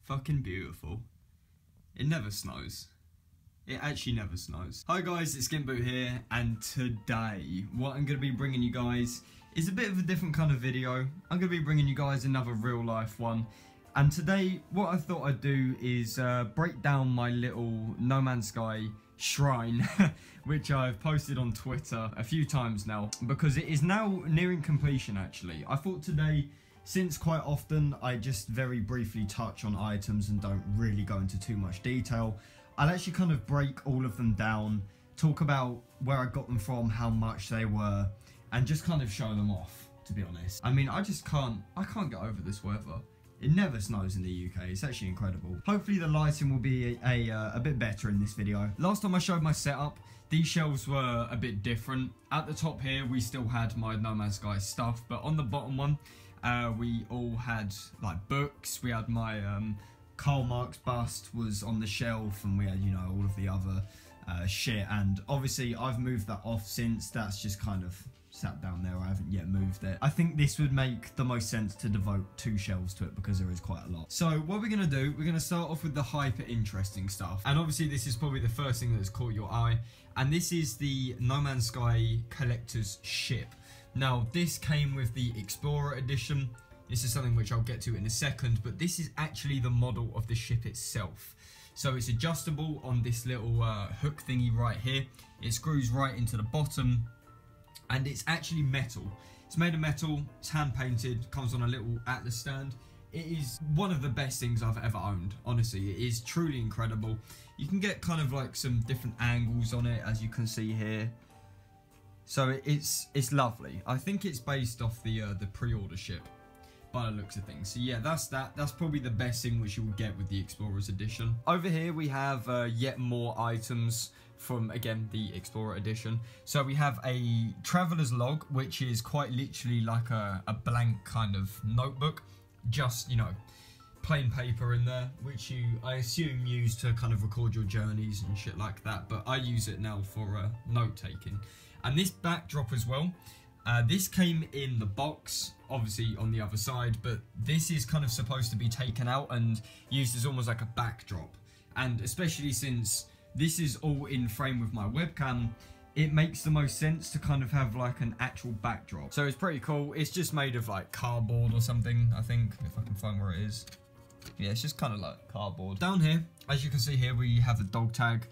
fucking beautiful. It never snows. It actually never snows. Hi guys, it's SkintBoot here, and today what I'm going to be bringing you guys is a bit of a different kind of video. I'm going to be bringing you guys another real life one. And today what I thought I'd do is break down my little No Man's Sky shrine which I've posted on Twitter a few times now, because it is now nearing completion actually. I thought today, since quite often I just very briefly touch on items and don't really go into too much detail, I'll actually kind of break all of them down, talk about where I got them from, how much they were, and just kind of show them off, to be honest. I mean, I can't get over this weather. It never snows in the UK, it's actually incredible. Hopefully the lighting will be a bit better in this video. Last time I showed my setup, these shelves were a bit different. At the top here, we still had my No Man's Sky stuff, but on the bottom one, we all had like books. We had my Karl Marx bust was on the shelf, and we had, you know, all of the other shit. And obviously I've moved that off since. That's just kind of sat down there. I haven't yet moved it. I think this would make the most sense to devote 2 shelves to it, because there is quite a lot. So what we're gonna do, we're gonna start off with the hyper interesting stuff, and obviously this is probably the first thing that has caught your eye, and this is the No Man's Sky collector's ship. Now this came with the Explorer edition. This is something which I'll get to in a second, but this is actually the model of the ship itself. So it's adjustable on this little hook thingy right here. It screws right into the bottom, and it's actually metal. It's made of metal, it's hand painted, comes on a little Atlas stand. It is one of the best things I've ever owned, honestly. It is truly incredible. You can get kind of like some different angles on it, as you can see here. So it's lovely. I think it's based off the pre-order ship, by the looks of things. So yeah, that's probably the best thing which you will get with the Explorers edition. Over here we have yet more items from, again, the Explorer edition. So we have a traveler's log, which is quite literally like a blank kind of notebook, just, you know, plain paper in there, which you, I assume, use to kind of record your journeys and shit like that, but I use it now for note taking. And this backdrop as well, this came in the box, obviously on the other side, but this is kind of supposed to be taken out and used as almost like a backdrop. And especially since this is all in frame with my webcam, it makes the most sense to kind of have like an actual backdrop. So it's pretty cool. It's just made of like cardboard or something, I think, if I can find where it is. Yeah, it's just kind of like cardboard. Down here, as you can see here, we have the dog tag,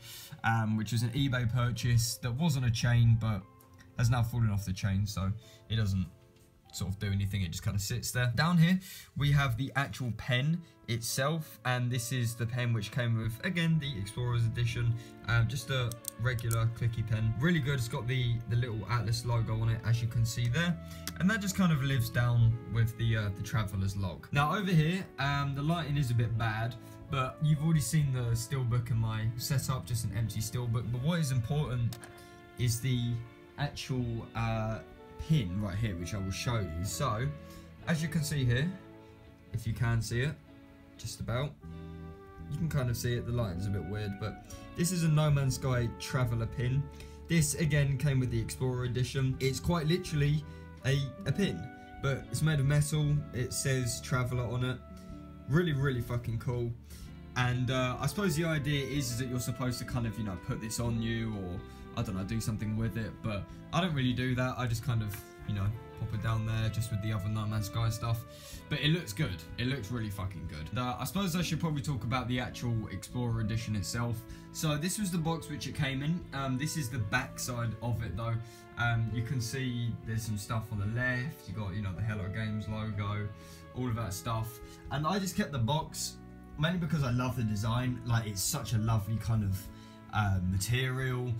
which was an eBay purchase that wasn't a chain, but has now fallen off the chain, so it doesn't sort of do anything, it just kind of sits there. Down here we have the actual pen itself, and this is the pen which came with, again, the Explorers edition, just a regular clicky pen. Really good. It's got the little Atlas logo on it, as you can see there, and that just kind of lives down with the traveler's log. Now over here, the lighting is a bit bad, but you've already seen the steelbook in my setup, just an empty steelbook. But what is important is the actual pin right here, which I will show you. So as you can see here, if you can see it, just about, you can kind of see it. The lighting's a bit weird, but this is a No Man's Sky traveler pin. This again came with the Explorer edition. It's quite literally a pin, but it's made of metal. It says traveler on it. Really, really fucking cool. And I suppose the idea is that you're supposed to kind of, you know, put this on you, or I don't know, do something with it, but I don't really do that. I just kind of, you know, pop it down there just with the other No Man's Sky stuff. But it looks good. It looks really fucking good. I suppose I should probably talk about the actual Explorer edition itself. So this was the box which it came in. This is the back side of it though. You can see there's some stuff on the left. You got, you know, the Hello Games logo, all of that stuff. And I just kept the box mainly because I love the design. Like, it's such a lovely kind of material,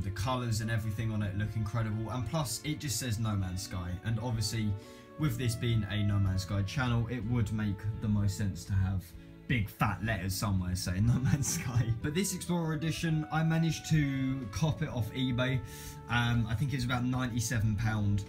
the colours and everything on it look incredible, and plus it just says No Man's Sky, and obviously with this being a No Man's Sky channel, it would make the most sense to have big fat letters somewhere saying No Man's Sky. But this Explorer edition, I managed to cop it off eBay. I think it was about £97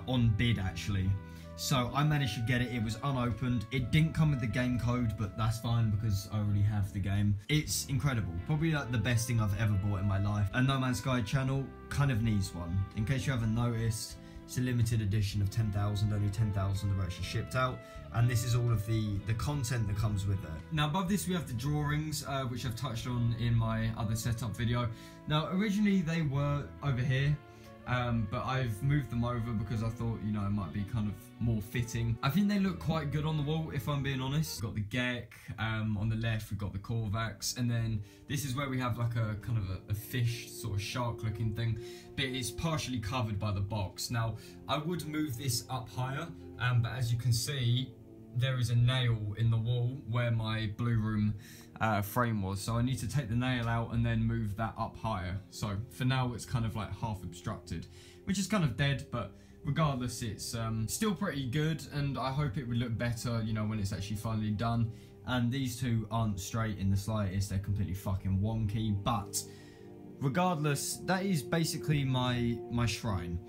on bid actually. So I managed to get it. It was unopened. It didn't come with the game code, but that's fine because I already have the game. It's incredible. Probably like the best thing I've ever bought in my life. A No Man's Sky channel kind of needs one. In case you haven't noticed, it's a limited edition of 10,000. Only 10,000 are actually shipped out. and this is all of the content that comes with it. Now above this we have the drawings, which I've touched on in my other setup video. Now originally they were over here, but I've moved them over because I thought, you know, it might be kind of more fitting. I think they look quite good on the wall, if I'm being honest. We've got the Gek, on the left we've got the Korvax, and then this is where we have like a kind of a fish, sort of shark looking thing, but it's partially covered by the box. Now I would move this up higher, but as you can see, there is a nail in the wall where my Blue Room frame was, so I need to take the nail out and then move that up higher. So for now it's kind of like half obstructed, which is kind of dead, but regardless it's still pretty good, and I hope it would look better, you know, when it's actually finally done. And these two aren't straight in the slightest, they're completely fucking wonky, but regardless, that is basically my shrine.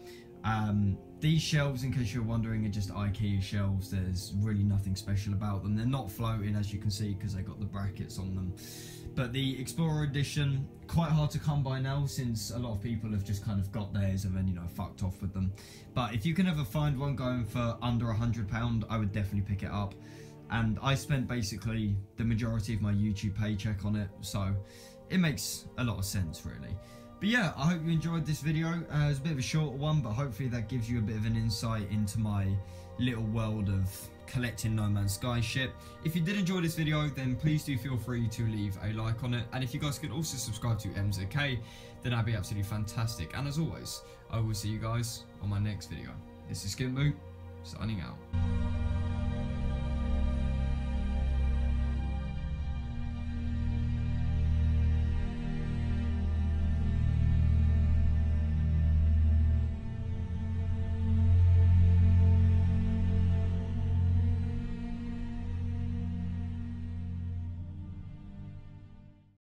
These shelves, in case you're wondering, are just IKEA shelves. There's really nothing special about them. They're not floating, as you can see, because they got the brackets on them. But the Explorer Edition, quite hard to come by now, since a lot of people have just kind of got theirs and then, you know, fucked off with them. But if you can ever find one going for under £100, I would definitely pick it up. And I spent basically the majority of my YouTube paycheck on it, so it makes a lot of sense, really. But yeah, I hope you enjoyed this video. It's a bit of a shorter one, but hopefully that gives you a bit of an insight into my little world of collecting No Man's Sky shit. If you did enjoy this video, then please do feel free to leave a like on it. And if you guys could also subscribe to MZK, then that'd be absolutely fantastic. And as always, I will see you guys on my next video. This is SkintBoot, signing out.